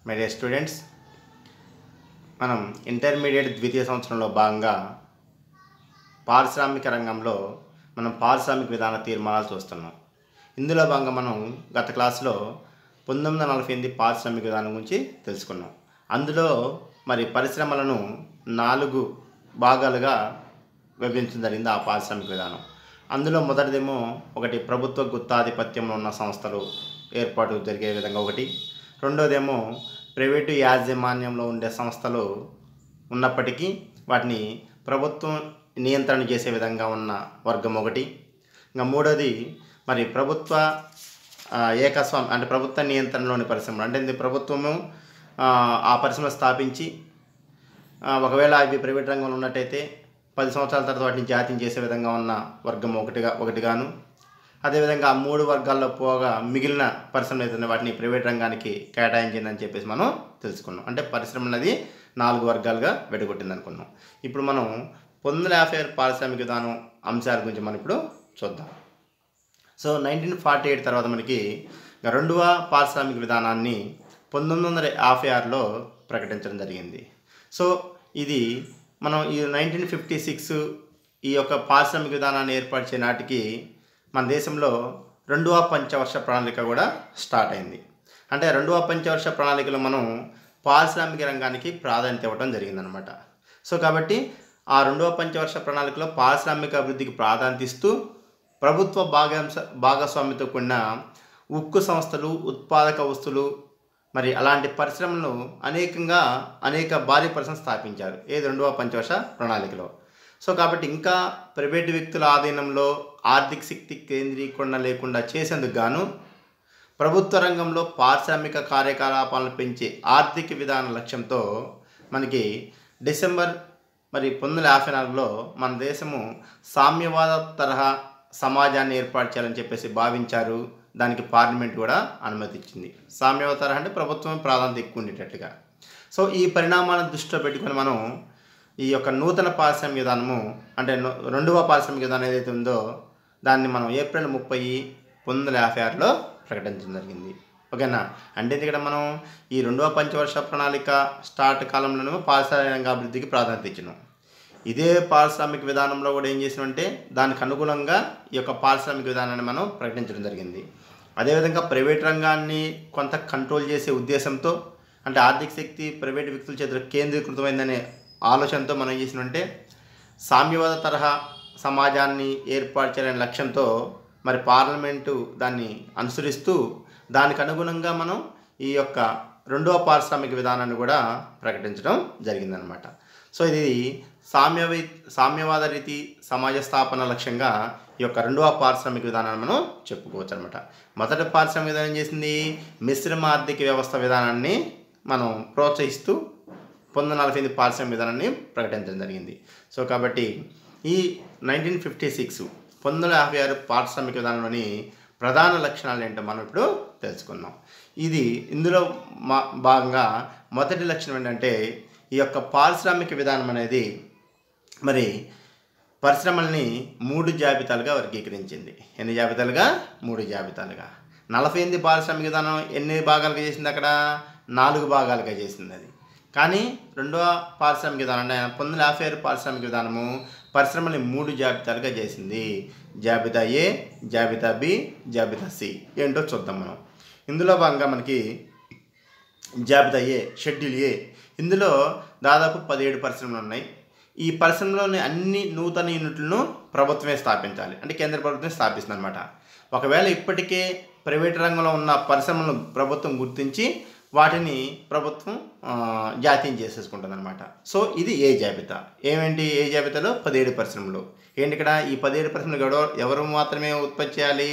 My dear students, మనం intermediate ద్వితీయ సంవత్సరంలో భాగంగా పారిశ్రామిక రంగంలో మనం పారిశ్రామిక విధాన తీర్మానాలు చూస్తున్నాం. ఇందులో భాగంగా మనం గత క్లాసులో 1948 పారిశ్రామిక విధానం గురించి తెలుసుకున్నాం. అందులో మరి పరిశ్రమలను 4 భాగాలుగా విభజించడం జరిగింది. ఆ పారిశ్రామిక విధానం అందులో మొదటిదేమో ఒకటి ప్రభుత్వ గుత్తాధిపత్యంలో ఉన్న సంస్థలు ఏర్పాటు జరిగే విధంగా ఒకటి, రెండోదేమో ప్రైవేటు యాజమాన్యంలో ఉండే సంస్థలు ఉన్నప్పటికీ వాటిని ప్రభుత్వం నియంత్రణ చేసే విధంగా ఉన్న వర్గం ఒకటి, ఇంకా మూడోది మరి ప్రభుత్వ ఏకస్వామ్యం అంటే ప్రభుత్వ నియంత్రణలోని పరిశ్రమలు అంటే ప్రభుత్వము ఆ పరిశ్రమ స్థాపించి ఒకవేళ అవి ప్రైవేట్ రంగంలో ఉన్నట్టయితే 10 సంవత్సరాల తర్వాత వాటిని జాతీయం చేసే విధంగా ఉన్న వర్గం ఒకటిగాను, అదేవిధంగా ఆ 3 వర్గాల్లో పోగా మిగిలిన పరిశ్రమలు అయితే వాటిని ప్రైవేట్ రంగానికి కేటాయించిందని చెప్పేసి మనం తెలుసుకున్నాం. అంటే పరిశ్రమ అనేది 4 వర్గాలుగా విడగొట్టింది అనుకున్నాం. ఇప్పుడు మనం 1956 పారిశ్రామిక విధానం అంశాల గురించి మనం ఇప్పుడు చూద్దాం. సో 1948 తర్వాత మనకి రెండవ పారిశ్రామిక విధానాన్ని 1956లో ప్రకటించడం జరిగింది. సో ఇది మనం ఈ 1956 ఈ యొక్క పారిశ్రామిక విధానాన్ని ఏర్పాటు చేయే నాటికి మన దేశంలో 2వ పంచవర్ష ప్రణాళిక కూడా స్టార్ట్ అయింది. అంటే 2వ పంచవర్ష ప్రణాళికలో మనం పారిశ్రామిక రంగానికి ప్రాధాన్యత ఇవ్వడం జరిగిందనమాట. సో కాబట్టి ఆ 2వ పంచవర్ష ప్రణాళికలో పారిశ్రామిక అభివృద్ధికి ప్రాధాన్యత ఇస్తూ ప్రభుత్వ భాగస్వామ్యంతో కూడిన ఉక్కు సంస్థలు, ఉత్పాదక వస్తువులు మరి అలాంటి పరిశ్రమలను అనేక భారీ పరిశ్రమలు స్థాపించారు. ఏది 2వ పంచవర్ష ప్రణాళికలో. సో కాబట్టి ఇంకా ప్రైవేటు వ్యక్తుల ఆధీనంలో ఆర్థిక శక్తి కేంద్రీకరణ లేకుండా చేసేందుకు గాను ప్రభుత్వ రంగంలో పారిశ్రామిక కార్యకలాపాలను పెంచే ఆర్థిక విధాన లక్ష్యంతో మనకి డిసెంబర్ 1954లో మన దేశము సామ్యవాద తరహా సమాజాన్ని ఏర్పాటు చేయాలని చెప్పేసి భావించారు. దానికి పార్లమెంట్ కూడా అనుమతి ఇచ్చింది. సామ్యవాద తరహా అంటే ప్రభుత్వం ప్రాధాన్యత ఎక్కువ ఉండేటట్టుగా. సో ఈ పరిణామాలను దృష్టిలో పెట్టుకుని మనం ఈ యొక్క నూతన పారిశ్రామిక విధానము అంటే 2వ పారిశ్రామిక విధానం ఏదైతే ఉందో దాన్ని మనం ఏప్రిల్ 30, 1956లో ప్రకటించడం జరిగింది. ఓకేనా. అంటే ఇక్కడ మనం ఈ 2వ పంచవర్ష ప్రణాళిక స్టార్ట్ కాలంలోనూ పారిశ్రామిక అభివృద్ధికి ప్రాధాన్యత ఇచ్చినాం. ఇదే పారిశ్రామిక విధానంలో కూడా ఏం చేసినామంటే దానికి అనుగుణంగా ఈ యొక్క పారిశ్రామిక విధానాన్ని మనం ప్రకటించడం జరిగింది. అదేవిధంగా ప్రైవేట్ రంగాన్ని కొంత కంట్రోల్ చేసే ఉద్దేశంతో అంటే ఆర్థిక శక్తి ప్రైవేట్ వ్యక్తుల చేతిలో కేంద్రీకృతమైందనే ఆలోచనతో మనం ఏం చేసినామంటే సామ్యవాద తరహా సమాజాన్ని ఏర్పాటు చేయాలనే లక్ష్యంతో మరి పార్లమెంటు దాన్ని అనుసరిస్తూ దానికి అనుగుణంగా మనం ఈ యొక్క 2వ పారిశ్రామిక విధానాన్ని కూడా ప్రకటించడం జరిగిందనమాట. సో ఇది సామ్యవాద రీతి సమాజ స్థాపన లక్ష్యంగా ఈ యొక్క 2వ పారిశ్రామిక విధానాన్ని మనం చెప్పుకోవచ్చు అనమాట. మొదటి పారిశ్రామిక విధానం ఏం చేసింది? మిశ్రమ ఆర్థిక వ్యవస్థ విధానాన్ని మనం ప్రోత్సహిస్తూ 1948 పారిశ్రామిక విధానాన్ని ప్రకటించడం జరిగింది. సో కాబట్టి ఈ 1956 పారిశ్రామిక విధానంలోని ప్రధాన లక్షణాలు ఏంటో మనం ఇప్పుడు తెలుసుకుందాం. ఇందులో భాగంగా మొదటి లక్షణం ఏంటంటే ఈ యొక్క పారిశ్రామిక విధానం అనేది మరి పరిశ్రమల్ని 3 జాబితాలుగా వర్గీకరించింది. ఎన్ని జాబితాలుగా? 3 జాబితాలుగా. 48 పారిశ్రామిక విధానం ఎన్ని భాగాలుగా చేసింది? అక్కడ 4 భాగాలుగా చేసింది అది. కానీ 2వ పారిశ్రామిక విధానం అంటే 1956 పారిశ్రామిక విధానము పరిశ్రమల్ని 3 జాబితాలుగా చేసింది. జాబితా ఏ, జాబితా బి, జాబితా సి. ఏంటో చూద్దాం మనం. ఇందులో భాగంగా మనకి జాబితా ఏ, షెడ్యూల్ ఏ, ఇందులో దాదాపు 17 పరిశ్రమలు ఉన్నాయి. ఈ పరిశ్రమలోని అన్ని నూతన యూనిట్లను ప్రభుత్వమే స్థాపించాలి. అంటే కేంద్ర ప్రభుత్వమే స్థాపిస్తుంది అనమాట. ఒకవేళ ఇప్పటికే ప్రైవేట్ రంగంలో ఉన్న పరిశ్రమలను ప్రభుత్వం గుర్తించి వాటిని ప్రభుత్వం జాతీయం చేసేసుకుంటుంది అనమాట. సో ఇది ఏ జాబితా. ఏమేంటి ఏ జాబితాలో? 17 పరిశ్రమలు. ఏంటి ఇక్కడ ఈ 17 పరిశ్రమలు ఎవరు మాత్రమే ఉత్పత్తి చేయాలి,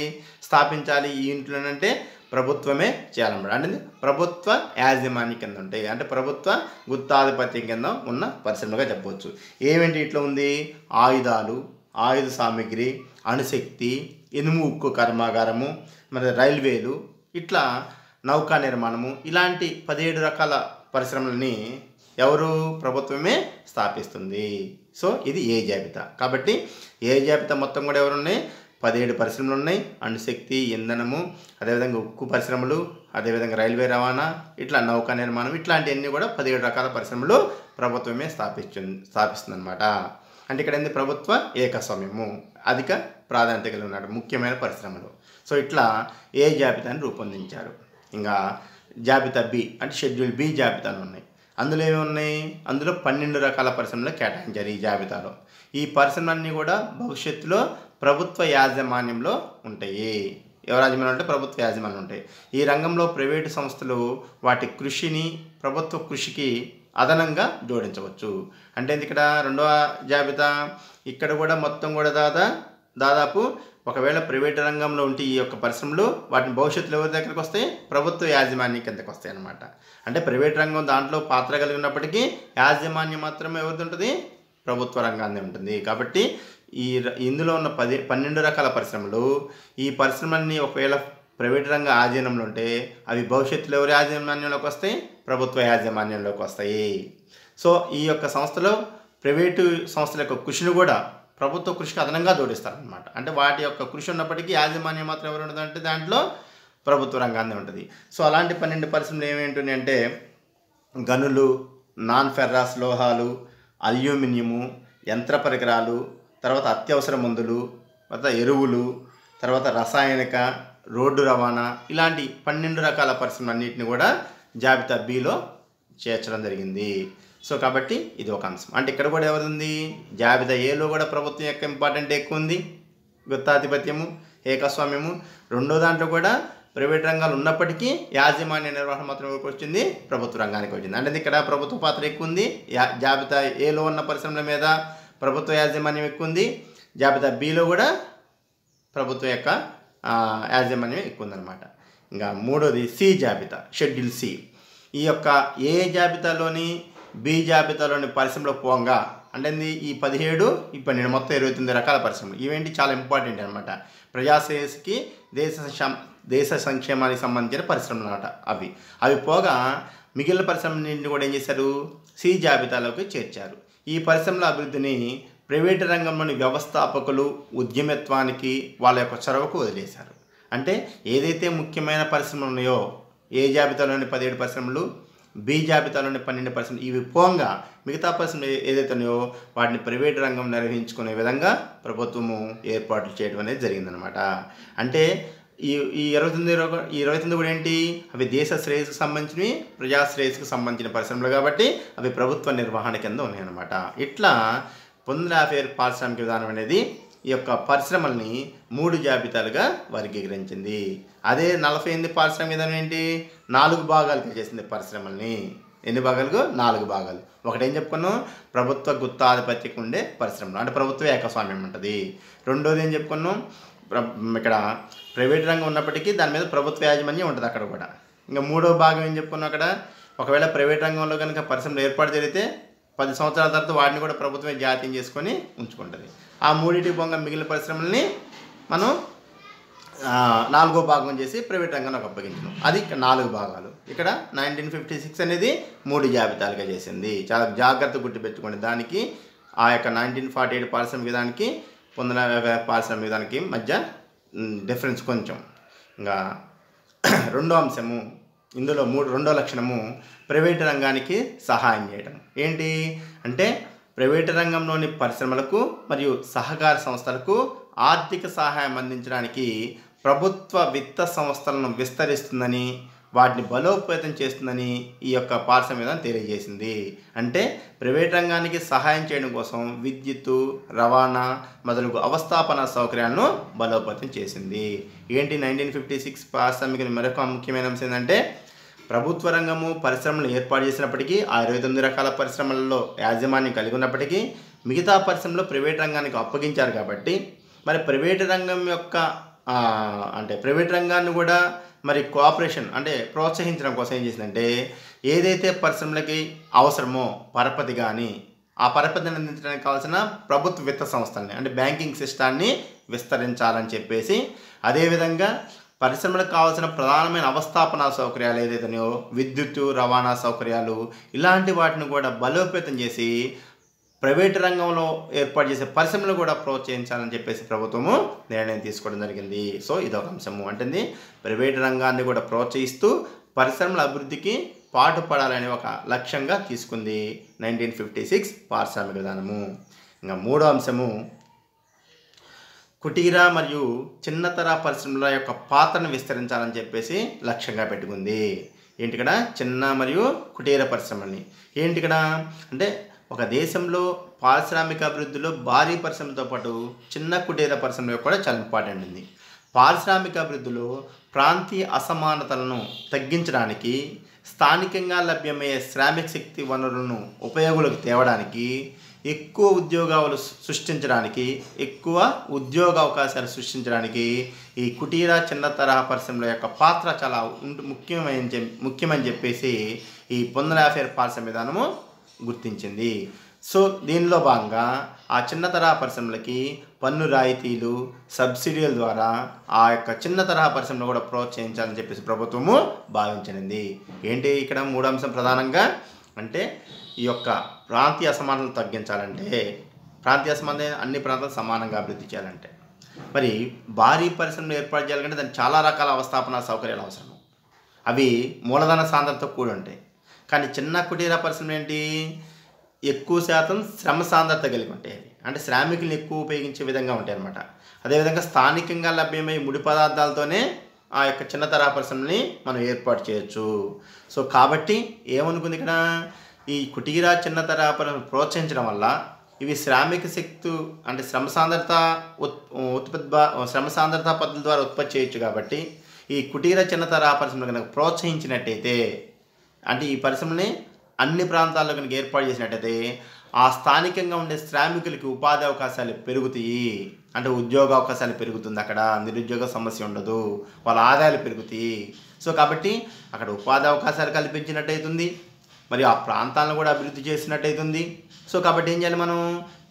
స్థాపించాలి ఈ యూనిట్లను అంటే ప్రభుత్వమే చేయాలన్నమాట. అంటే ప్రభుత్వ యాజమాన్య కింద ఉంటాయి. అంటే ప్రభుత్వ గుత్తాధిపత్యం కింద ఉన్న పరిశ్రమలుగా చెప్పవచ్చు. ఏమేంటి ఇట్లా ఉంది? ఆయుధాలు, ఆయుధ సామాగ్రి, అణుశక్తి, ఇనుము ఉక్కు కర్మాగారము, మరి రైల్వేలు, ఇట్లా నౌకా నిర్మాణము, ఇలాంటి 17 రకాల పరిశ్రమలని ఎవరు? ప్రభుత్వమే స్థాపిస్తుంది. సో ఇది ఏ జాబితా. కాబట్టి ఏ జాబితా మొత్తం కూడా ఎవరున్నాయి? 17 పరిశ్రమలు ఉన్నాయి. అణుశక్తి, ఇంధనము, అదేవిధంగా ఉక్కు పరిశ్రమలు, అదేవిధంగా రైల్వే రవాణా, ఇట్లా నౌకా నిర్మాణం, ఇట్లాంటివన్నీ కూడా 17 రకాల పరిశ్రమలు ప్రభుత్వమే స్థాపిస్తుంది అనమాట. అంటే ఇక్కడ ఏంది, ప్రభుత్వ ఏకస్వామ్యము అధిక ప్రాధాన్యత కలిగి ఉన్నాడు ముఖ్యమైన పరిశ్రమలు. సో ఇట్లా ఏ జాబితాని రూపొందించారు. ఇంకా జాబితా బి అంటే షెడ్యూల్ బి జాబితాలు ఉన్నాయి. అందులో ఏమి ఉన్నాయి, అందులో 12 రకాల పరిశ్రమలు కేటాయించారు ఈ జాబితాలో. ఈ పరిశ్రమలన్నీ కూడా భవిష్యత్తులో ప్రభుత్వ యాజమాన్యంలో ఉంటాయి. ఎవరు యాజమాన్యం అంటే ప్రభుత్వ యాజమాన్యం ఉంటాయి. ఈ రంగంలో ప్రైవేటు సంస్థలు వాటి కృషిని ప్రభుత్వ కృషికి అదనంగా జోడించవచ్చు. అంటే ఇక్కడ రెండవ జాబితా ఇక్కడ కూడా మొత్తం కూడా దాదాపు ఒకవేళ ప్రైవేట్ రంగంలో ఉంటే ఈ యొక్క పరిశ్రమలు వాటిని భవిష్యత్తులో ఎవరి దగ్గరికి వస్తాయి, ప్రభుత్వ యాజమాన్యం కిందకి వస్తాయి అన్నమాట. అంటే ప్రైవేట్ రంగం దాంట్లో పాత్ర కలిగి ఉన్నప్పటికీ యాజమాన్యం మాత్రమే ఎవరిది ఉంటుంది, ప్రభుత్వ రంగాన్ని ఉంటుంది. కాబట్టి ఇందులో ఉన్న 12 రకాల పరిశ్రమలు, ఈ పరిశ్రమలన్నీ ఒకవేళ ప్రైవేట్ రంగ ఆధీనంలో ఉంటే అవి భవిష్యత్తులో ఎవరి యాజమాన్యంలోకి వస్తాయి, ప్రభుత్వ యాజమాన్యంలోకి వస్తాయి. సో ఈ యొక్క సంస్థలో ప్రైవేటు సంస్థల యొక్క కృషిని కూడా ప్రభుత్వ కృషికి అదనంగా జోడిస్తారనమాట. అంటే వాటి యొక్క కృషి ఉన్నప్పటికీ యాజమాన్యం మాత్రం ఎవరు ఉంటుందంటే దాంట్లో ప్రభుత్వ రంగాన్ని ఉంటుంది. సో అలాంటి 12 పరిశ్రమలు ఏమేంటి అంటే గనులు, నాన్ ఫెర్రస్ లోహాలు, అల్యూమినియము, యంత్ర పరికరాలు, తర్వాత అత్యవసర మందులు, తర్వాత ఎరువులు, తర్వాత రసాయనిక, రోడ్డు రవాణా, ఇలాంటి 12 రకాల పరిశ్రమలన్నింటినీ కూడా జాబితా బిలో చేర్చడం జరిగింది. సో కాబట్టి ఇది ఒక అంశం. అంటే ఇక్కడ కూడా ఎవరుంది, జాబితా ఏలో కూడా ప్రభుత్వం యొక్క ఇంపార్టెంట్ ఎక్కువ ఉంది, గుత్తాధిపత్యము, ఏకస్వామ్యము. రెండో దాంట్లో కూడా ప్రైవేట్ రంగాలు ఉన్నప్పటికీ యాజమాన్య నిర్వహణ మాత్రం ఎవరికి వచ్చింది, ప్రభుత్వ రంగానికి వచ్చింది. అంటే ఇక్కడ ప్రభుత్వ పాత్ర ఎక్కువ ఉంది. జాబితా ఏలో ఉన్న పరిశ్రమల మీద ప్రభుత్వ యాజమాన్యం ఎక్కువ ఉంది. జాబితా బిలో కూడా ప్రభుత్వం యొక్క యాజమాన్యం ఎక్కువ ఉందన్నమాట. ఇంకా మూడోది సి జాబితా, షెడ్యూల్ సి. ఈ యొక్క ఏ జాబితాలోని బి జాబితాలోని పరిశ్రమలు పోంగా అంటే ఈ 17 ఈ 12 మొత్తం 29 రకాల పరిశ్రమలు. ఇవేంటి చాలా ఇంపార్టెంట్ అనమాట. ప్రజాశ్రేయస్కి దేశ సంక్షేమానికి సంబంధించిన పరిశ్రమలు అన్నమాట. అవి పోగా మిగిలిన పరిశ్రమలన్నింటినీ కూడా ఏం చేశారు, సి జాబితాలోకి చేర్చారు. ఈ పరిశ్రమల అభివృద్ధిని ప్రైవేటు రంగంలోని వ్యవస్థాపకులు ఉద్యమత్వానికి వాళ్ళ యొక్క చొరవకు వదిలేశారు. అంటే ఏదైతే ముఖ్యమైన పరిశ్రమలు ఉన్నాయో ఏ జాబితాలోని 17 పరిశ్రమలు, బి జాబితాలోని 12 పరిశ్రమలు, ఇవి పోంగా మిగతా పరిశ్రమలు ఏదైతే ఉన్నాయో వాటిని ప్రైవేటు రంగం నిర్వహించుకునే విధంగా ప్రభుత్వము ఏర్పాట్లు చేయడం అనేది జరిగిందనమాట. అంటే ఈ 29 కూడా ఏంటి, అవి దేశ శ్రేయస్సుకు సంబంధించినవి, ప్రజాశ్రేయస్సుకు సంబంధించిన పరిశ్రమలు కాబట్టి అవి ప్రభుత్వ నిర్వహణ కింద ఉన్నాయన్నమాట. ఇట్లా 1957 పారిశ్రామిక విధానం అనేది ఈ యొక్క పరిశ్రమల్ని 3 జాబితాలుగా వర్గీకరించింది. అదే 48 పారిశ్రామిక విధానం ఏంటి, 4 భాగాలుగా చేసింది పరిశ్రమల్ని. ఎన్ని భాగాలకు, 4 భాగాలు. ఒకటి ఏం చెప్పుకున్నాం, ప్రభుత్వ గుత్తాధిపత్యకు ఉండే పరిశ్రమలు అంటే ప్రభుత్వ ఏకస్వామ్యం ఉంటుంది. రెండోది ఏం చెప్పుకున్నాం, ఇక్కడ ప్రైవేట్ రంగం ఉన్నప్పటికీ దాని మీద ప్రభుత్వ యాజమాన్యం ఉంటుంది అక్కడ కూడా. ఇంకా మూడో భాగం ఏం చెప్పుకున్నాం, అక్కడ ఒకవేళ ప్రైవేట్ రంగంలో కనుక పరిశ్రమలు ఏర్పాటు జరిగితే 10 సంవత్సరాల తర్వాత వాటిని కూడా ప్రభుత్వమే జాతీయం చేసుకొని ఉంచుకుంటుంది. ఆ మూడింటికి పొంగ మిగిలిన పరిశ్రమల్ని మనం 4వ భాగం చేసి ప్రైవేట్ రంగానికి అప్పగించడం. అది 4 భాగాలు. ఇక్కడ 1956 అనేది 3 జాబితాలుగా చేసింది. చాలా జాగ్రత్తగా గుర్తుపెట్టుకోండి. దానికి ఆ యొక్క 1948 పారిశ్రామిక విధానానికి 1950 పారిశ్రామిక విధానానికి మధ్య డిఫరెన్స్ కొంచెం. ఇంకా రెండో అంశము ఇందులో రెండో లక్షణము ప్రైవేటు రంగానికి సహాయం చేయడం. ఏంటి అంటే ప్రైవేటు రంగంలోని పరిశ్రమలకు మరియు సహకార సంస్థలకు ఆర్థిక సహాయం అందించడానికి ప్రభుత్వ విత్త సంస్థలను విస్తరిస్తుందని, వాటిని బలోపేతం చేస్తుందని ఈ యొక్క పారిశ్రామిక విధానం తెలియజేసింది. అంటే ప్రైవేట్ రంగానికి సహాయం చేయడం కోసం విద్యుత్తు, రవాణా మొదలగు అవస్థాపన సౌకర్యాలను బలోపేతం చేసింది. ఏంటి 1956 పారిశ్రామిక మరొక ముఖ్యమైన అంశం ఏంటంటే ప్రభుత్వ రంగము పరిశ్రమలు ఏర్పాటు చేసినప్పటికీ ఆ 29 రకాల పరిశ్రమలలో యాజమాన్యం కలిగి ఉన్నప్పటికీ మిగతా పరిశ్రమలు ప్రైవేట్ రంగానికి అప్పగించారు. కాబట్టి మరి ప్రైవేటు రంగం యొక్క అంటే ప్రైవేట్ రంగాన్ని కూడా మరి కోఆపరేషన్ అంటే ప్రోత్సహించడం కోసం ఏం చేసిందంటే ఏదైతే పరిశ్రమలకి అవసరమో పరపతి కానీ ఆ పరపతిని అందించడానికి కావాల్సిన ప్రభుత్వ విత్త సంస్థల్ని అంటే బ్యాంకింగ్ సిస్టాన్ని విస్తరించాలని చెప్పేసి, అదేవిధంగా పరిశ్రమలకు కావాల్సిన ప్రధానమైన అవస్థాపన సౌకర్యాలు ఏదైతున్నాయో విద్యుత్తు, రవాణా సౌకర్యాలు ఇలాంటి వాటిని కూడా బలోపేతం చేసి ప్రైవేటు రంగంలో ఏర్పాటు చేసే పరిశ్రమలు కూడా ప్రోత్సహించాలని చెప్పేసి ప్రభుత్వము నిర్ణయం తీసుకోవడం జరిగింది. సో ఇదొక అంశము. అంటే ప్రైవేటు రంగాన్ని కూడా ప్రోత్సహిస్తూ పరిశ్రమల అభివృద్ధికి పాటుపడాలనే ఒక లక్ష్యంగా తీసుకుంది 1956 పారిశ్రామిక విధానము. ఇంకా మూడో అంశము కుటీర మరియు చిన్నతర పరిశ్రమల యొక్క పాత్రను విస్తరించాలని చెప్పేసి లక్ష్యంగా పెట్టుకుంది. ఏంటి ఇక్కడ చిన్న మరియు కుటీర పరిశ్రమల్ని ఏంటి ఇక్కడ అంటే ఒక దేశంలో పారిశ్రామిక అభివృద్ధిలో భారీ పరిశ్రమలతో పాటు చిన్న కుటీర పరిశ్రమలు కూడా చాలా ఇంపార్టెంట్ ఉంది. పారిశ్రామిక అభివృద్ధిలో ప్రాంతీయ అసమానతలను తగ్గించడానికి, స్థానికంగా లభ్యమయ్యే శ్రామిక శక్తి వనరులను ఉపయోగులకు తేవడానికి, ఎక్కువ ఉద్యోగాలు సృష్టించడానికి, ఎక్కువ ఉద్యోగ అవకాశాలు సృష్టించడానికి ఈ కుటీర చిన్న తరహా పరిశ్రమల యొక్క పాత్ర చాలా ముఖ్యమని చెప్పేసి ఈ 1956 పారిశ్రామిక విధానము గుర్తించింది. సో దీనిలో భాగంగా ఆ చిన్న తరహా పరిశ్రమలకి పన్ను రాయితీలు, సబ్సిడీల ద్వారా ఆ యొక్క చిన్న తరహా పరిశ్రమలు కూడా ప్రోత్సహించాలని చెప్పేసి ప్రభుత్వము భావించింది. ఏంటి ఇక్కడ మూడో అంశం ప్రధానంగా అంటే ఈ యొక్క ప్రాంతీయ అసమానతలు తగ్గించాలంటే, ప్రాంతీయ అసమానత అన్ని ప్రాంతాలు సమానంగా అభివృద్ధి చేయాలంటే మరి భారీ పరిశ్రమలు ఏర్పాటు చేయాలంటే దానికి చాలా రకాల అవస్థాపన సౌకర్యాలు అవసరం. అవి మూలధన సాంద్రతతో కూడి ఉంటాయి. కానీ చిన్న కుటీర పరిశ్రమలు ఏంటి ఎక్కువ శాతం శ్రమ సాంద్రత కలిగి ఉంటాయి. అంటే శ్రామికులను ఎక్కువ ఉపయోగించే విధంగా ఉంటాయి అన్నమాట. అదేవిధంగా స్థానికంగా లభ్యమయ్యే ముడి పదార్థాలతోనే ఆ యొక్క చిన్న తరహా పరిశ్రమని మనం ఏర్పాటు చేయొచ్చు. సో కాబట్టి ఏమనుకుంది ఇక్కడ ఈ కుటీర చిన్న తరహా పరిశ్రమలు ప్రోత్సహించడం వల్ల ఇవి శ్రామిక శక్తి అంటే శ్రమ సాంద్రత పద్ధతుల ద్వారా ఉత్పత్తి చేయొచ్చు. కాబట్టి ఈ కుటీర చిన్న తరహా పరిశ్రమలు కనుక ప్రోత్సహించినట్టయితే అంటే ఈ పరిశ్రమని అన్ని ప్రాంతాల్లో కనుక ఏర్పాటు చేసినట్టయితే ఆ స్థానికంగా ఉండే శ్రామికులకి ఉపాధి అవకాశాలు పెరుగుతాయి. అంటే ఉద్యోగ అవకాశాలు పెరుగుతుంది, అక్కడ నిరుద్యోగ సమస్య ఉండదు, వాళ్ళ ఆదాయాలు పెరుగుతాయి. సో కాబట్టి అక్కడ ఉపాధి అవకాశాలు కల్పించినట్టయితుంది, మరి ఆ ప్రాంతాలను కూడా అభివృద్ధి చేసినట్టయితుంది. సో కాబట్టి ఏం చేయాలి మనం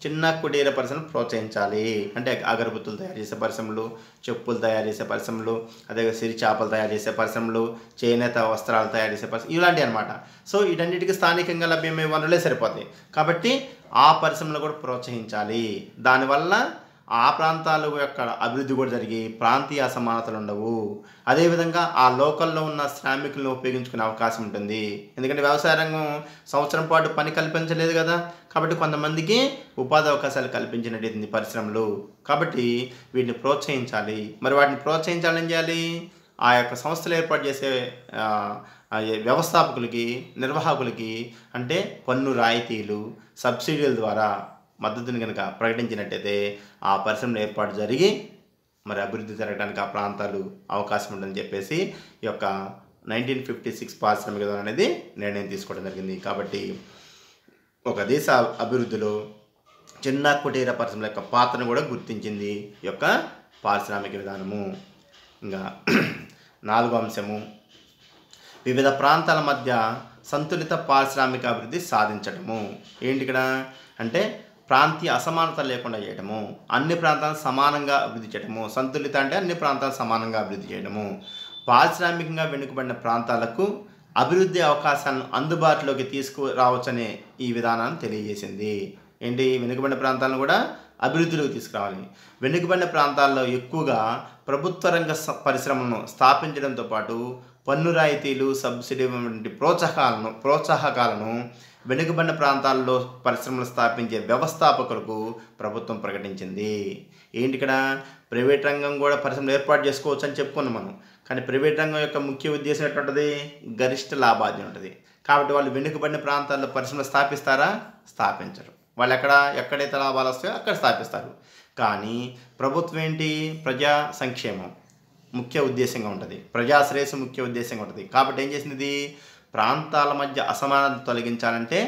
చిన్న కుటీర పరిశ్రమలు ప్రోత్సహించాలి. అంటే అగరబత్తులు తయారు చేసే పరిశ్రమలు, చెప్పులు తయారు చేసే పరిశ్రమలు, అదే సిరి చేపలు తయారు చేసే పరిశ్రమలు, చేనేత వస్త్రాలు తయారు చేసే పరిశ్రమలు ఇలాంటివి అనమాట. సో వీటన్నిటికీ స్థానికంగా లభ్యమయ్యే వనరులే సరిపోతాయి. కాబట్టి ఆ పరిశ్రమలు కూడా ప్రోత్సహించాలి. దానివల్ల ఆ ప్రాంతాల యొక్క అభివృద్ధి కూడా జరిగి ప్రాంతీయ అసమానతలు ఉండవు. అదేవిధంగా ఆ లోకల్లో ఉన్న శ్రామికులను ఉపయోగించుకునే అవకాశం ఉంటుంది. ఎందుకంటే వ్యవసాయ రంగం సంవత్సరం పాటు పని కల్పించలేదు కదా, కాబట్టి కొంతమందికి ఉపాధి అవకాశాలు కల్పించినట్టు పరిశ్రమలు. కాబట్టి వీటిని ప్రోత్సహించాలి. మరి వాటిని ప్రోత్సహించాలని ఏం చేయాలి? ఆ యొక్క సంస్థలు ఏర్పాటు చేసే వ్యవస్థాపకులకి, నిర్వాహకులకి అంటే పన్ను రాయితీలు, సబ్సిడీల ద్వారా మద్దతుని కనుక ప్రకటించినట్టయితే ఆ పరిశ్రమలు ఏర్పాటు జరిగి మరి అభివృద్ధి జరగడానికి ఆ ప్రాంతాలు అవకాశం ఉంటుందని చెప్పేసి ఈ యొక్క 1956 పారిశ్రామిక విధానం అనేది నిర్ణయం తీసుకోవడం జరిగింది. కాబట్టి ఒక దేశ అభివృద్ధిలో చిన్న కుటీర పరిశ్రమల యొక్క పాత్రను కూడా గుర్తించింది ఈ యొక్క పారిశ్రామిక విధానము. ఇంకా నాలుగో అంశము వివిధ ప్రాంతాల మధ్య సంతులిత పారిశ్రామిక అభివృద్ధి సాధించడము. ఏంటి ఇక్కడ అంటే ప్రాంతీయ అసమానత లేకుండా చేయడము, అన్ని ప్రాంతాలను సమానంగా అభివృద్ధి చేయడము. సంతులిత అంటే అన్ని ప్రాంతాలు సమానంగా అభివృద్ధి చేయడము. పారిశ్రామికంగా వెనుకబడిన ప్రాంతాలకు అభివృద్ధి అవకాశాలను అందుబాటులోకి తీసుకురావచ్చనే ఈ విధానాన్ని తెలియజేసింది. ఏంటి వెనుకబడిన ప్రాంతాలను కూడా అభివృద్ధిలోకి తీసుకురావాలి. వెనుకబడిన ప్రాంతాల్లో ఎక్కువగా ప్రభుత్వ రంగ పరిశ్రమలను స్థాపించడంతో పాటు పన్ను రాయితీలు, సబ్సిడీ వంటి ప్రోత్సాహకాలను వెనుకబడిన ప్రాంతాల్లో పరిశ్రమలు స్థాపించే వ్యవస్థాపకులకు ప్రభుత్వం ప్రకటించింది. ఏంటి ఇక్కడ ప్రైవేట్ రంగం కూడా పరిశ్రమలు ఏర్పాటు చేసుకోవచ్చు అని చెప్పుకున్నాం మనం. కానీ ప్రైవేట్ రంగం యొక్క ముఖ్య ఉద్దేశం ఎటువంటిది? గరిష్ట లాభార్జన ఉంటుంది. కాబట్టి వాళ్ళు వెనుకబడిన ప్రాంతాల్లో పరిశ్రమలు స్థాపిస్తారా? స్థాపించరు. వాళ్ళు ఎక్కడైతే లాభాలు వస్తాయో అక్కడ స్థాపిస్తారు. కానీ ప్రభుత్వం ఏంటి? ప్రజా సంక్షేమం ముఖ్య ఉద్దేశంగా ఉంటుంది, ప్రజా శ్రేయస్సు ముఖ్య ఉద్దేశంగా ఉంటుంది. కాబట్టి ఏం చేసింది? ప్రాంతాల మధ్య అసమానత తొలగించాలంటే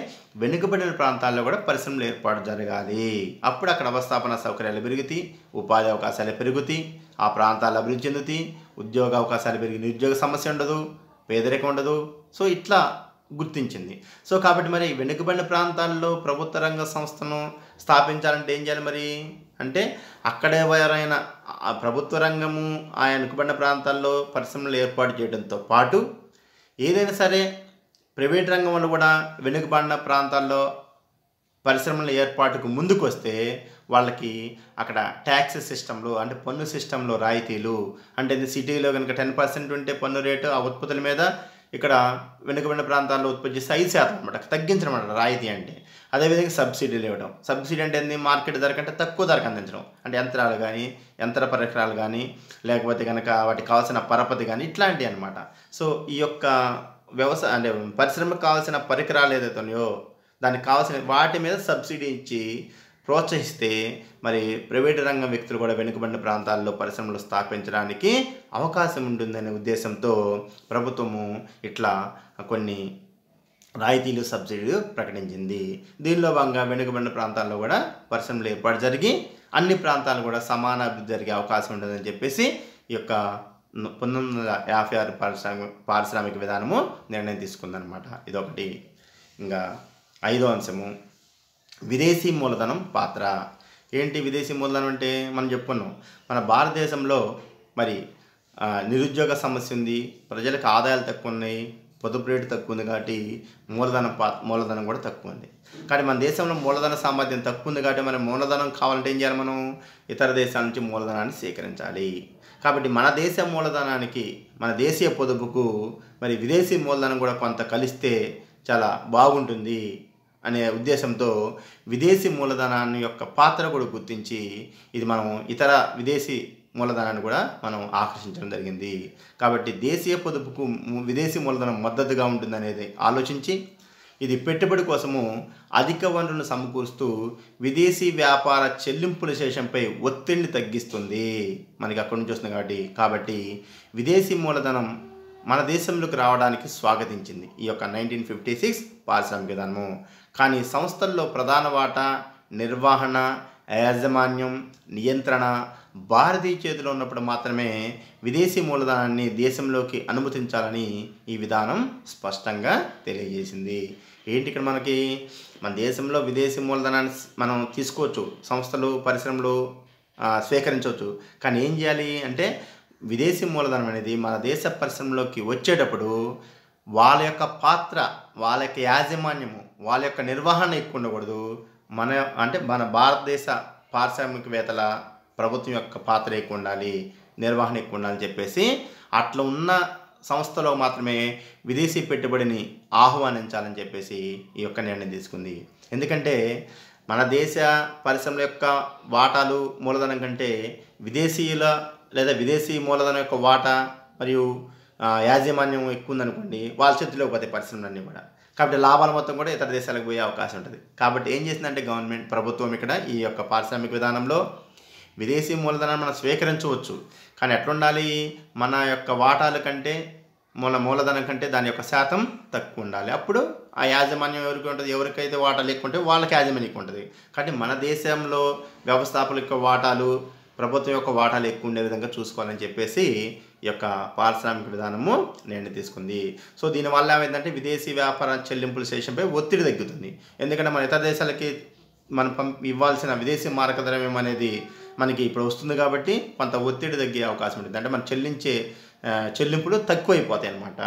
వెనుకబడిన ప్రాంతాల్లో కూడా పరిశ్రమలు ఏర్పాటు జరగాలి. అప్పుడు అక్కడ అవస్థాపన సౌకర్యాలు పెరుగుతాయి, ఉపాధి అవకాశాలు పెరుగుతాయి, ఆ ప్రాంతాలు అభివృద్ధి చెందుతాయి, ఉద్యోగ అవకాశాలు పెరిగి నిరుద్యోగ సమస్య ఉండదు, పేదరికం ఉండదు. సో ఇట్లా గుర్తించింది. సో కాబట్టి మరి వెనుకబడిన ప్రాంతాల్లో ప్రభుత్వ రంగ సంస్థను స్థాపించాలంటే ఏం చేయాలి మరి అంటే అక్కడే ఎవరైనా ప్రభుత్వ రంగము ఆ వెనుకబడిన ప్రాంతాల్లో పరిశ్రమలు ఏర్పాటు చేయడంతో పాటు ఏదైనా సరే ప్రైవేట్ రంగం వాళ్ళు కూడా వెనుకబడిన ప్రాంతాల్లో పరిశ్రమల ఏర్పాటుకు ముందుకు వస్తే వాళ్ళకి అక్కడ ట్యాక్స్ సిస్టంలో అంటే పన్ను సిస్టంలో రాయితీలు అంటే సిటీలో కనుక 10% ఉంటే పన్ను రేటు ఆ ఉత్పత్తుల మీద ఇక్కడ వెనుకబడిన ప్రాంతాల్లో ఉత్పత్తి చేసి 5% అనమాట తగ్గించడం అన్నమాట రాయితీ అంటే. అదేవిధంగా సబ్సిడీలు ఇవ్వడం. సబ్సిడీ అంటే ఏంది మార్కెట్ ధర కంటే తక్కువ ధరకు అందించడం అంటే యంత్రాలు కానీ యంత్ర పరికరాలు కానీ లేకపోతే కనుక వాటికి కావాల్సిన పరపతి కానీ ఇట్లాంటివి అనమాట. సో ఈ యొక్క వ్యవసాయ అంటే పరిశ్రమకు కావాల్సిన పరికరాలు ఏదైతే ఉన్నాయో దానికి కావాల్సిన వాటి మీద సబ్సిడీ ఇచ్చి ప్రోత్సహిస్తే మరి ప్రైవేటు రంగం వ్యక్తులు కూడా వెనుకబడిన ప్రాంతాల్లో పరిశ్రమలు స్థాపించడానికి అవకాశం ఉంటుందనే ఉద్దేశంతో ప్రభుత్వము ఇట్లా కొన్ని రాయితీలు సబ్సిడీలు ప్రకటించింది. దీనిలో భాగంగా వెనుకబడిన ప్రాంతాల్లో కూడా పరిశ్రమలు ఏర్పాటు జరిగి అన్ని ప్రాంతాలు కూడా సమాన అభివృద్ధి జరిగే అవకాశం ఉంటుందని చెప్పేసి ఈ యొక్క 1956 పారిశ్రామిక విధానము నిర్ణయం తీసుకుందనమాట. ఇదొకటి. ఇంకా 5వ అంశము విదేశీ మూలధనం పాత్ర. ఏంటి విదేశీ మూలధనం అంటే మనం చెప్పుకున్నాం మన భారతదేశంలో మరి నిరుద్యోగ సమస్య ఉంది, ప్రజలకు ఆదాయాలు తక్కువ ఉన్నాయి, పొదుపు రేటు తక్కువ ఉంది కాబట్టి మూలధనం కూడా తక్కువ ఉంది. కానీ మన దేశంలో మూలధన సామర్థ్యం తక్కువ ఉంది కాబట్టి మన మూలధనం కావాలంటే ఏం చేయాలి, మనం ఇతర దేశాల నుంచి మూలధనాన్ని సేకరించాలి. కాబట్టి మన దేశ మూలధనానికి మన దేశీయ పొదుపుకు మరి విదేశీ మూలధనం కూడా కొంత కలిస్తే చాలా బాగుంటుంది అనే ఉద్దేశంతో విదేశీ మూలధనాన్ని యొక్క పాత్ర కూడా గుర్తించి ఇది మనం ఇతర విదేశీ మూలధనాన్ని కూడా మనం ఆకర్షించడం జరిగింది. కాబట్టి దేశీయ పొదుపుకు విదేశీ మూలధనం మద్దతుగా ఉంటుందనేది ఆలోచించి ఇది పెట్టుబడి కోసము అధిక వనరులను సమకూరుస్తూ విదేశీ వ్యాపార చెల్లింపుల శేషంపై ఒత్తిడిని తగ్గిస్తుంది. మనకి అక్కడి నుంచి వస్తుంది కాబట్టి విదేశీ మూలధనం మన దేశంలోకి రావడానికి స్వాగతించింది ఈ యొక్క 1956 పారిశ్రామిక విధానము. కానీ సంస్థల్లో ప్రధాన వాటా, నిర్వహణ, యాజమాన్యం, నియంత్రణ భారతీయ చేతిలో ఉన్నప్పుడు మాత్రమే విదేశీ మూలధనాన్ని దేశంలోకి అనుమతించాలని ఈ విధానం స్పష్టంగా తెలియజేసింది. ఏంటి ఇక్కడ మనకి మన దేశంలో విదేశీ మూలధనాన్ని మనం తీసుకోవచ్చు, సంస్థలు పరిశ్రమలు స్వీకరించవచ్చు. కానీ ఏం చేయాలి అంటే విదేశీ మూలధనం అనేది మన దేశ పరిశ్రమలోకి వచ్చేటప్పుడు వాళ్ళ యొక్క పాత్ర, వాళ్ళ యొక్క యాజమాన్యము, వాళ్ళ యొక్క నిర్వహణ ఎక్కువ ఉండకూడదు. మన భారతదేశ పారిశ్రామికవేత్తల ప్రభుత్వం యొక్క పాత్ర ఎక్కువ ఉండాలి, నిర్వహణ ఎక్కువ ఉండాలని చెప్పేసి అట్లా ఉన్న సంస్థలో మాత్రమే విదేశీ పెట్టుబడిని ఆహ్వానించాలని చెప్పేసి ఈ యొక్క నిర్ణయం తీసుకుంది. ఎందుకంటే మన దేశ పరిశ్రమల యొక్క వాటాలు మూలధనం కంటే విదేశీయుల లేదా విదేశీ మూలధనం యొక్క వాటా మరియు యాజమాన్యం ఎక్కువ ఉందనుకోండి, వాళ్ళ చేతిలో పోతాయి పరిశ్రమలన్నీ కూడా. కాబట్టి లాభాల మొత్తం కూడా ఇతర దేశాలకు పోయే అవకాశం ఉంటుంది. కాబట్టి ఏం చేసిందంటే ప్రభుత్వం ఇక్కడ ఈ యొక్క పారిశ్రామిక విధానంలో విదేశీ మూలధనాన్ని మనం స్వీకరించవచ్చు. కానీ ఎట్లుండాలి, మన యొక్క వాటాల కంటే మూలధనం కంటే దాని యొక్క శాతం తక్కువ ఉండాలి. అప్పుడు ఆ యాజమాన్యం ఎవరికి ఉంటుంది, ఎవరికైతే వాటాలు ఎక్కువ ఉంటే వాళ్ళకి యాజమాన్యం ఎక్కువ ఉంటుంది. కాబట్టి మన దేశంలో వ్యవస్థాపకుల యొక్క వాటాలు, ప్రభుత్వం యొక్క వాటాలు ఎక్కువ ఉండే విధంగా చూసుకోవాలని చెప్పేసి ఈ యొక్క పారిశ్రామిక విధానము నిర్ణయం తీసుకుంది. సో దీనివల్ల ఏమైందంటే విదేశీ వ్యాపార చెల్లింపుల శేషంపై ఒత్తిడి తగ్గుతుంది. ఎందుకంటే మన ఇతర దేశాలకి మనం ఇవ్వాల్సిన విదేశీ మారక ద్రవ్యం అనేది మనకి ఇప్పుడు వస్తుంది కాబట్టి కొంత ఒత్తిడి తగ్గే అవకాశం ఉంటుంది. అంటే మనం చెల్లించే చెల్లింపులు తక్కువైపోతాయి అన్నమాట.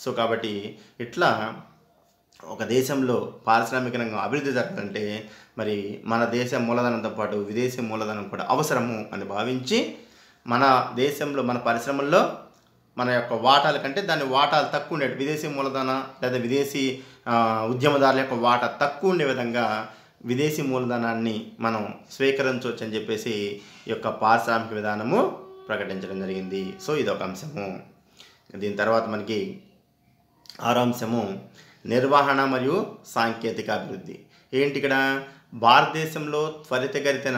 సో కాబట్టి ఇట్లా ఒక దేశంలో పారిశ్రామిక రంగం అభివృద్ధి జరగాలంటే మరి మన దేశ మూలధనంతో పాటు విదేశీ మూలధనం కూడా అవసరము అని భావించి మన దేశంలో మన పరిశ్రమల్లో మన యొక్క వాటాల కంటే దాని వాటాలు తక్కువ ఉండే విదేశీ మూలధన లేదా విదేశీ ఉద్యమదారుల యొక్క వాటా తక్కువ ఉండే విధంగా విదేశీ మూలధనాన్ని మనం స్వీకరించవచ్చు అని చెప్పేసి ఈ యొక్క పారిశ్రామిక విధానము ప్రకటించడం జరిగింది. సో ఇదొక అంశము. దీని తర్వాత మనకి 6వ అంశము నిర్వహణ మరియు సాంకేతిక అభివృద్ధి. ఏంటి ఇక్కడ భారతదేశంలో త్వరితగతిన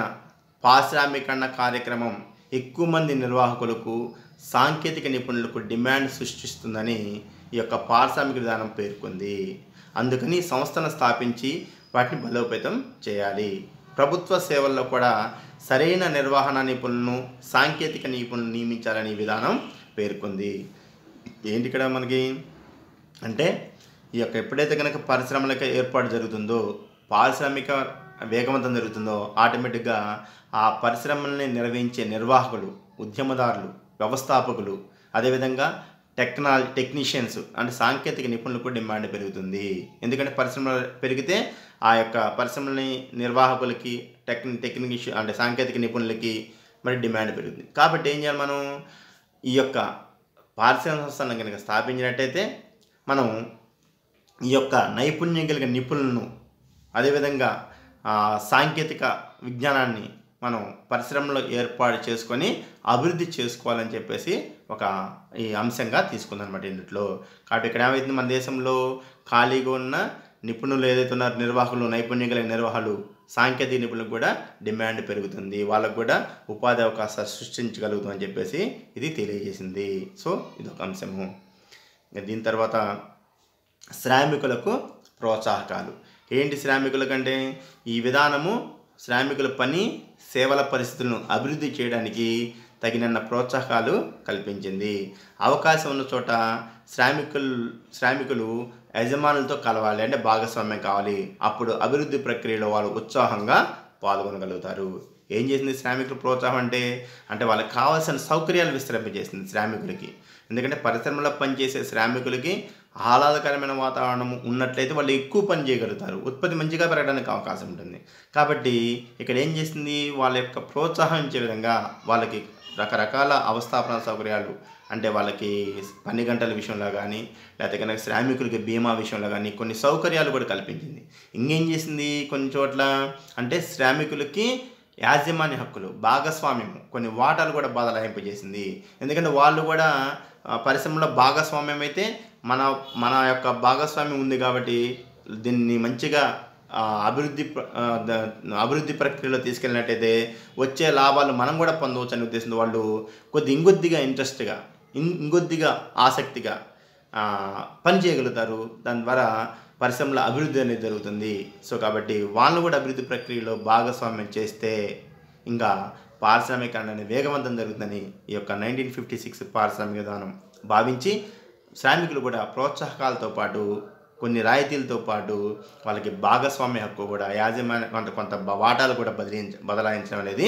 పారిశ్రామికరణ కార్యక్రమం ఎక్కువ మంది నిర్వాహకులకు, సాంకేతిక నిపుణులకు డిమాండ్ సృష్టిస్తుందని ఈ యొక్క పారిశ్రామిక విధానం పేర్కొంది. అందుకని సంస్థను స్థాపించి వాటిని బలోపేతం చేయాలి. ప్రభుత్వ సేవల్లో కూడా సరైన నిర్వహణ నిపుణులను, సాంకేతిక నిపుణులను నియమించాలని విధానం పేర్కొంది. ఏంటి ఇక్కడ మనకి అంటే ఈ యొక్క ఎప్పుడైతే కనుక పరిశ్రమలకు ఏర్పాటు జరుగుతుందో, పారిశ్రామిక వేగవంతం జరుగుతుందో ఆటోమేటిక్గా ఆ పరిశ్రమల్ని నిర్వహించే నిర్వాహకులు, ఉద్యమదారులు, వ్యవస్థాపకులు, అదేవిధంగా టెక్నీషియన్స్ అంటే సాంకేతిక నిపుణులకు డిమాండ్ పెరుగుతుంది. ఎందుకంటే పరిశ్రమలు పెరిగితే ఆ యొక్క పరిశ్రమలని నిర్వాహకులకి టెక్నీషియన్ అంటే సాంకేతిక నిపుణులకి మరి డిమాండ్ పెరుగుతుంది. కాబట్టి ఏం చేయాలి, మనం ఈ యొక్క పారిశ్రామిక సంస్థలను కనుక స్థాపించినట్టయితే మనం ఈ యొక్క నైపుణ్యం కలిగిన నిపుణులను అదేవిధంగా సాంకేతిక విజ్ఞానాన్ని మనం పరిశ్రమలో ఏర్పాటు చేసుకొని అభివృద్ధి చేసుకోవాలని చెప్పేసి ఒక ఈ అంశంగా తీసుకుందనమాట ఇందులో. కాబట్టి ఇక్కడ ఏమైతుంది, మన దేశంలో ఖాళీగా ఉన్న నిపుణులు ఏదైతే ఉన్నారో నిర్వాహకులు, నైపుణ్యం కలిగిన నిర్వాహకులు, సాంకేతిక నిపుణులకు కూడా డిమాండ్ పెరుగుతుంది, వాళ్ళకు కూడా ఉపాధి అవకాశాలు సృష్టించగలుగుతామని చెప్పేసి ఇది తెలియజేసింది. సో ఇది ఒక అంశము. దీని తర్వాత శ్రామికులకు ప్రోత్సాహకాలు. ఏంటి శ్రామికులకంటే, ఈ విధానము శ్రామికుల పని సేవల పరిస్థితులను అభివృద్ధి చేయడానికి తగినన్న ప్రోత్సాహకాలు కల్పించింది. అవకాశం ఉన్న చోట శ్రామికులు యజమానులతో కలవాలి, అంటే భాగస్వామ్యం కావాలి. అప్పుడు అభివృద్ధి ప్రక్రియలో వాళ్ళు ఉత్సాహంగా పాల్గొనగలుగుతారు. ఏం చేసింది శ్రామికుల ప్రోత్సాహం అంటే వాళ్ళకి కావాల్సిన సౌకర్యాలు విస్తరింపజేసింది శ్రామికులకి. ఎందుకంటే పరిశ్రమలో పనిచేసే శ్రామికులకి ఆహ్లాదకరమైన వాతావరణం ఉన్నట్లయితే వాళ్ళు ఎక్కువ పని చేయగలుగుతారు, ఉత్పత్తి మంచిగా పెరగడానికి అవకాశం ఉంటుంది. కాబట్టి ఇక్కడ ఏం చేసింది, వాళ్ళ యొక్క ప్రోత్సహించే విధంగా వాళ్ళకి రకరకాల అవస్థాపన సౌకర్యాలు, అంటే వాళ్ళకి పని గంటల విషయంలో కానీ లేకపోతే కనుక శ్రామికులకి బీమా విషయంలో కానీ కొన్ని సౌకర్యాలు కూడా కల్పించింది. ఇంకేం చేసింది, కొన్ని చోట్ల అంటే శ్రామికులకి యాజమాన్య హక్కులు, భాగస్వామ్యం, కొన్ని వాటాలు కూడా బదలాయింపజేసింది. ఎందుకంటే వాళ్ళు కూడా పరిశ్రమలో భాగస్వామ్యం అయితే మన యొక్క భాగస్వామ్యం ఉంది కాబట్టి దీన్ని మంచిగా అభివృద్ధి ప్రక్రియలో తీసుకెళ్ళినట్టయితే వచ్చే లాభాలు మనం కూడా పొందవచ్చు అనే ఉద్దేశంతో వాళ్ళు ఇంకొద్దిగా ఇంట్రెస్ట్గా ఇంకొద్దిగా ఆసక్తిగా పని చేయగలుగుతారు. దాని ద్వారా పరిశ్రమల అభివృద్ధి అనేది జరుగుతుంది. సో కాబట్టి వాళ్ళను కూడా అభివృద్ధి ప్రక్రియలో భాగస్వామ్యం చేస్తే ఇంకా పారిశ్రామికరణ అనేది వేగవంతం జరుగుతుందని ఈ యొక్క 1956 పారిశ్రామిక విధానం భావించి శ్రామికులు కూడా ప్రోత్సాహకాలతో పాటు కొన్ని రాయితీలతో పాటు వాళ్ళకి భాగస్వామ్య హక్కు కూడా యాజమాన్య కొంత వాటాలు కూడా బదలాయించడం అనేది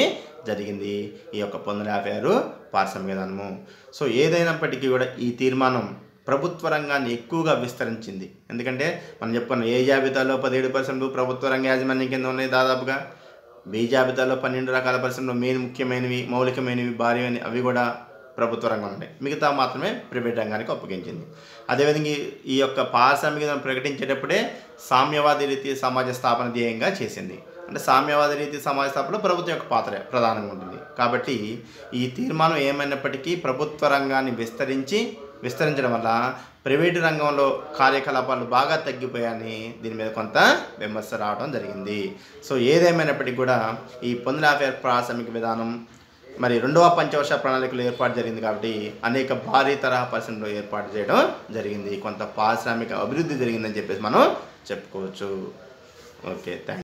జరిగింది ఈ యొక్క 1956 పారిశ్రామిక విధానము. సో ఏదైనప్పటికీ కూడా ఈ తీర్మానం ప్రభుత్వ రంగాన్ని ఎక్కువగా విస్తరించింది. ఎందుకంటే మనం చెప్పుకున్నాం, ఏ జాబితాలో 17% ప్రభుత్వ రంగ యాజమాన్యం కింద ఉన్నాయి దాదాపుగా, బి జాబితాలో 12 రకాల పరిశ్రమలు మెయిన్ ముఖ్యమైనవి, మౌలికమైనవి, భారీ అవి కూడా ప్రభుత్వ రంగం ఉంటాయి, మిగతా మాత్రమే ప్రైవేట్ రంగానికి అప్పగించింది. అదేవిధంగా ఈ యొక్క పారిశ్రామిక విధానం ప్రకటించేటప్పుడే సామ్యవాది రీతి సమాజ స్థాపన ధ్యేయంగా చేసింది. అంటే సామ్యవాద రీతి సమాజ స్థాపనలో ప్రభుత్వం యొక్క పాత్ర ప్రధానంగా ఉంటుంది. కాబట్టి ఈ తీర్మానం ఏమైనప్పటికీ ప్రభుత్వ రంగాన్ని విస్తరించడం వల్ల ప్రైవేటు రంగంలో కార్యకలాపాలు బాగా తగ్గిపోయాయని దీని మీద కొంత విమర్శ రావడం జరిగింది. సో ఏదేమైనప్పటికీ కూడా ఈ 1956 పారిశ్రామిక విధానం మరి 2వ పంచవర్ష ప్రణాళికలు ఏర్పాటు జరిగింది కాబట్టి అనేక భారీ తరహా పరిశ్రమలు ఏర్పాటు చేయడం జరిగింది. కొంత పారిశ్రామిక అభివృద్ధి జరిగిందని చెప్పేసి మనం చెప్పుకోవచ్చు. Okay, thank you.